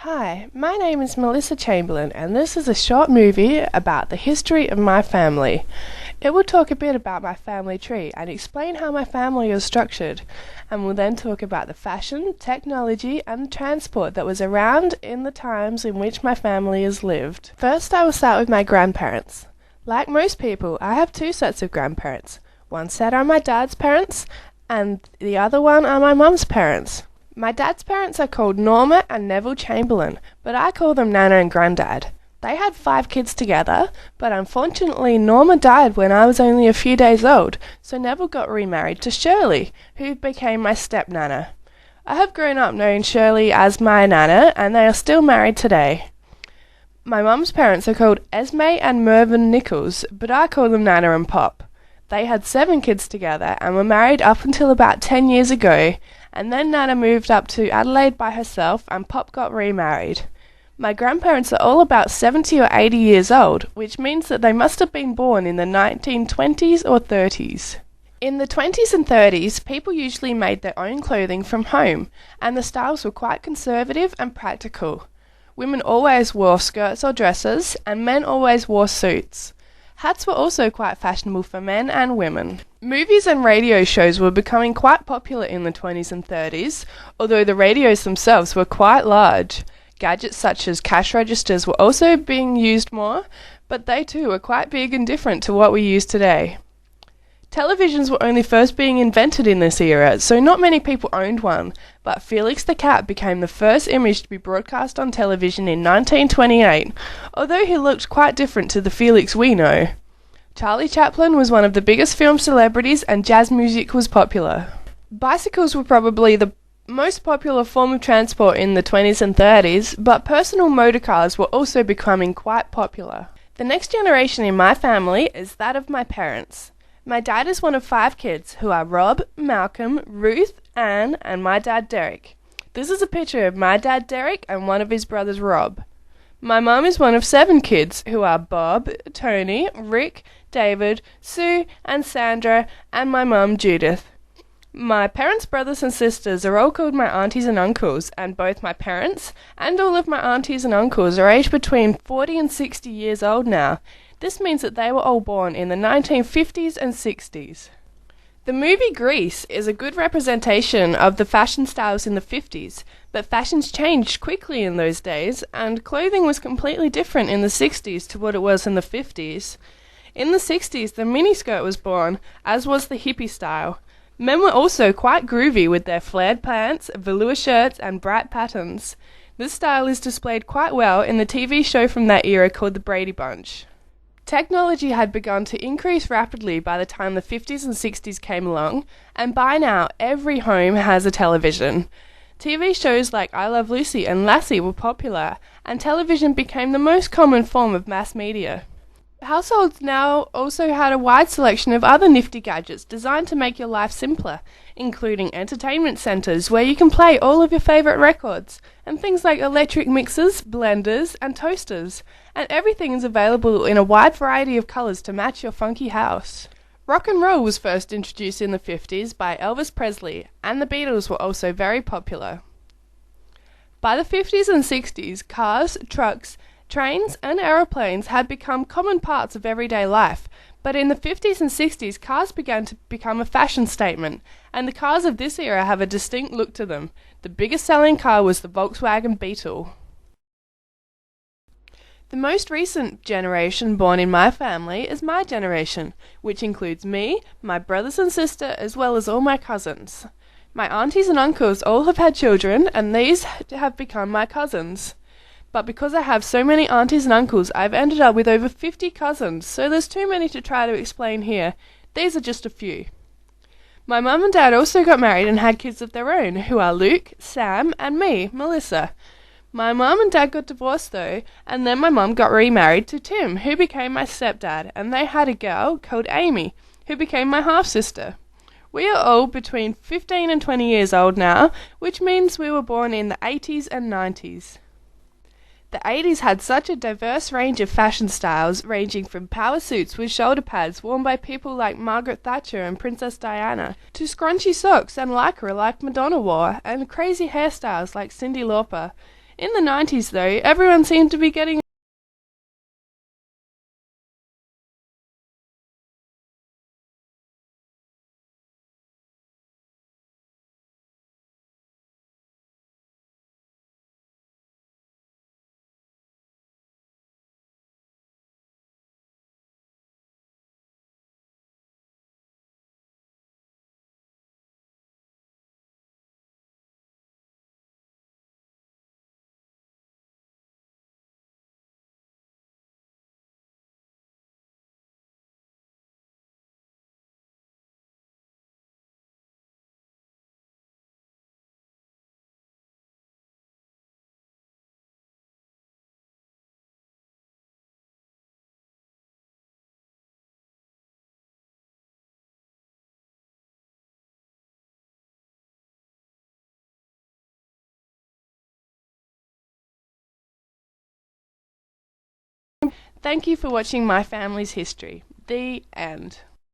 Hi, my name is Melissa Chamberlain, and this is a short movie about the history of my family. It will talk a bit about my family tree and explain how my family is structured, and will then talk about the fashion, technology, and transport that was around in the times in which my family has lived. First, I will start with my grandparents. Like most people, I have two sets of grandparents. One set are my dad's parents, and the other one are my mum's parents. My dad's parents are called Norma and Neville Chamberlain, but I call them Nana and Grandad. They had 5 kids together, but unfortunately Norma died when I was only a few days old, so Neville got remarried to Shirley, who became my step-nana. I have grown up knowing Shirley as my nana, and they are still married today. My mum's parents are called Esme and Mervyn Nichols, but I call them Nana and Pop. They had 7 kids together and were married up until about 10 years ago, and then Nana moved up to Adelaide by herself and Pop got remarried. My grandparents are all about 70 or 80 years old, which means that they must have been born in the 1920s or 30s. In the 20s and 30s, people usually made their own clothing from home, and the styles were quite conservative and practical. Women always wore skirts or dresses, and men always wore suits. Hats were also quite fashionable for men and women. Movies and radio shows were becoming quite popular in the 20s and 30s, although the radios themselves were quite large. Gadgets such as cash registers were also being used more, but they too were quite big and different to what we use today. Televisions were only first being invented in this era, so not many people owned one, but Felix the Cat became the first image to be broadcast on television in 1928, although he looked quite different to the Felix we know. Charlie Chaplin was one of the biggest film celebrities and jazz music was popular. Bicycles were probably the most popular form of transport in the 20s and 30s, but personal motor cars were also becoming quite popular. The next generation in my family is that of my parents. My dad is one of 5 kids, who are Rob, Malcolm, Ruth, Anne, and my dad Derek. This is a picture of my dad Derek and one of his brothers Rob. My mum is one of 7 kids, who are Bob, Tony, Rick, David, Sue, and Sandra, and my mum Judith. My parents' brothers and sisters are all called my aunties and uncles, and both my parents and all of my aunties and uncles are aged between 40 and 60 years old now. This means that they were all born in the 1950s and 60s. The movie Grease is a good representation of the fashion styles in the 50s, but fashions changed quickly in those days, and clothing was completely different in the 60s to what it was in the 50s. In the 60s, the miniskirt was born, as was the hippie style. Men were also quite groovy with their flared pants, velour shirts, and bright patterns. This style is displayed quite well in the TV show from that era called The Brady Bunch. Technology had begun to increase rapidly by the time the 50s and 60s came along, and by now every home has a television. TV shows like I Love Lucy and Lassie were popular, and television became the most common form of mass media. Households now also had a wide selection of other nifty gadgets designed to make your life simpler, including entertainment centres where you can play all of your favourite records, and things like electric mixers, blenders, and toasters, and everything is available in a wide variety of colours to match your funky house. Rock and roll was first introduced in the 50s by Elvis Presley, and the Beatles were also very popular. By the 50s and 60s, cars, trucks, trains and aeroplanes had become common parts of everyday life, but in the 50s and 60s cars began to become a fashion statement, and the cars of this era have a distinct look to them. The biggest selling car was the Volkswagen Beetle. The most recent generation born in my family is my generation, which includes me, my brothers and sister, as well as all my cousins. My aunties and uncles all have had children, and these have become my cousins. But because I have so many aunties and uncles, I've ended up with over 50 cousins, so there's too many to try to explain here. These are just a few. My mum and dad also got married and had kids of their own, who are Luke, Sam, and me, Melissa. My mum and dad got divorced though, and then my mum got remarried to Tim, who became my stepdad, and they had a girl called Amy, who became my half-sister. We are all between 15 and 20 years old now, which means we were born in the 80s and 90s. The 80s had such a diverse range of fashion styles, ranging from power suits with shoulder pads worn by people like Margaret Thatcher and Princess Diana, to scrunchy socks and lycra like Madonna wore, and crazy hairstyles like Cyndi Lauper. In the 90s, though, everyone seemed to be getting Thank you for watching My Family's History. The end.